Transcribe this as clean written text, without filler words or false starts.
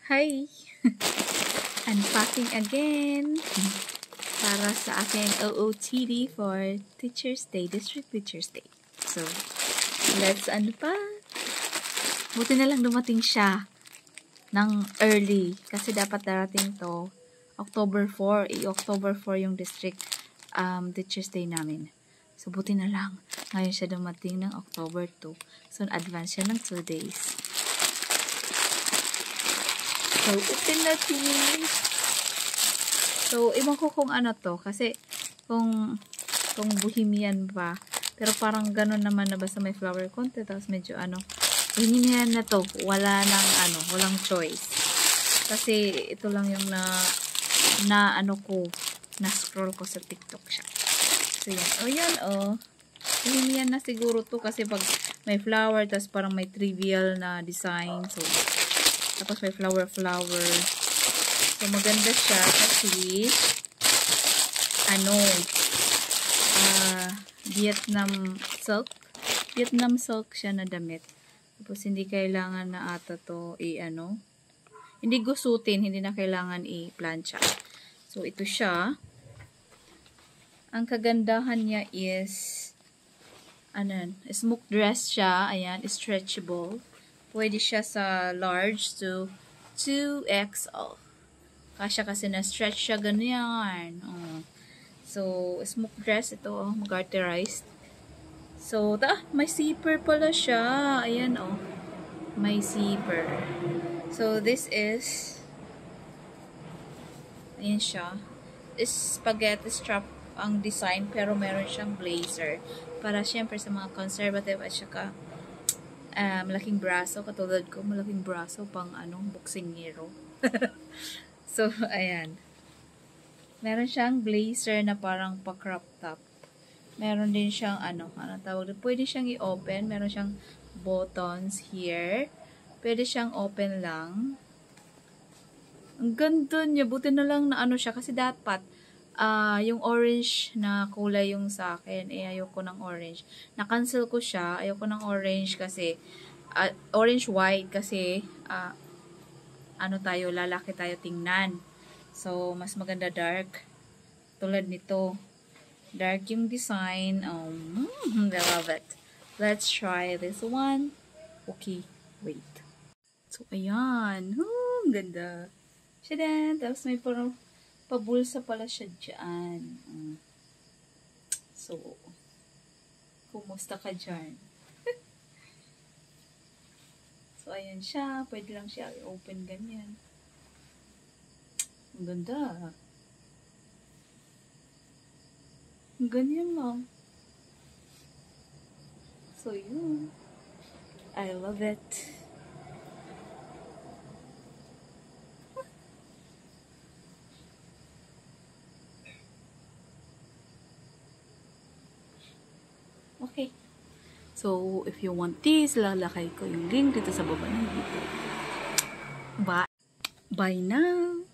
Hi! Unpacking again para sa aking OOTD for Teacher's Day, District Teacher's Day. So, let's unpack. Buti na lang dumating siya ng early kasi dapat darating to October 4. October 4 yung District Teacher's Day namin. So, buti na lang. Ngayon siya dumating ng October 2. So, advance siya ng 2 days. So, open natin. So, iwan ko kung ano to. Kasi, kung bohemian pa. Pero parang ganun naman na basta may flower content. Tapos medyo bohemian na to. Wala nang walang choice. Kasi, ito lang yung na-scroll ko sa TikTok siya. So, yan. O, yan, bohemian na siguro to. Kasi pag may flower, tapos parang may trivial na design. So, tapos may flower. So, maganda siya kasi Vietnam silk siya na damit. Tapos, hindi kailangan na ata to hindi gusutin, hindi na kailangan i-plancha. So, ito siya. Ang kagandahan niya is smoke dress siya. Ayan, stretchable. Pwede siya sa large to 2XL. Kasya kasi na-stretch siya ganyan. So, smoke dress ito, garterized. So, may zipper pala siya. Ayan, may zipper. So, this is ayan siya. Is spaghetti strap ang design, pero meron siyang blazer. Para syempre sa mga conservative at saka malaking braso, katulad ko, malaking braso pang boksingero. So, ayan. Meron siyang blazer na parang pa-crop top. Meron din siyang tawag, pwede siyang i-open. Meron siyang buttons here. Pwede siyang open lang. Ang ganda niya. Buti na lang na siya kasi dapat yung orange na kulay yung sa akin, ayoko ng orange. Na-cancel ko siya. Ayoko ng orange kasi, orange-white kasi, lalaki tayo tingnan. So, mas maganda dark. Tulad nito. Dark yung design. I love it. Let's try this one. Okay, wait. So, ayan. Ang ganda. Shadan! Tapos may parang pabulsa pala siya dyan. So, kumusta ka dyan? So, ayan siya. Pwede lang siya i-open ganyan. Ang ganda. Ganyan lang. So, yun. I love it. Okay. So, if you want this, lalakay ko yung link dito sa baba ng video. Bye. Bye now.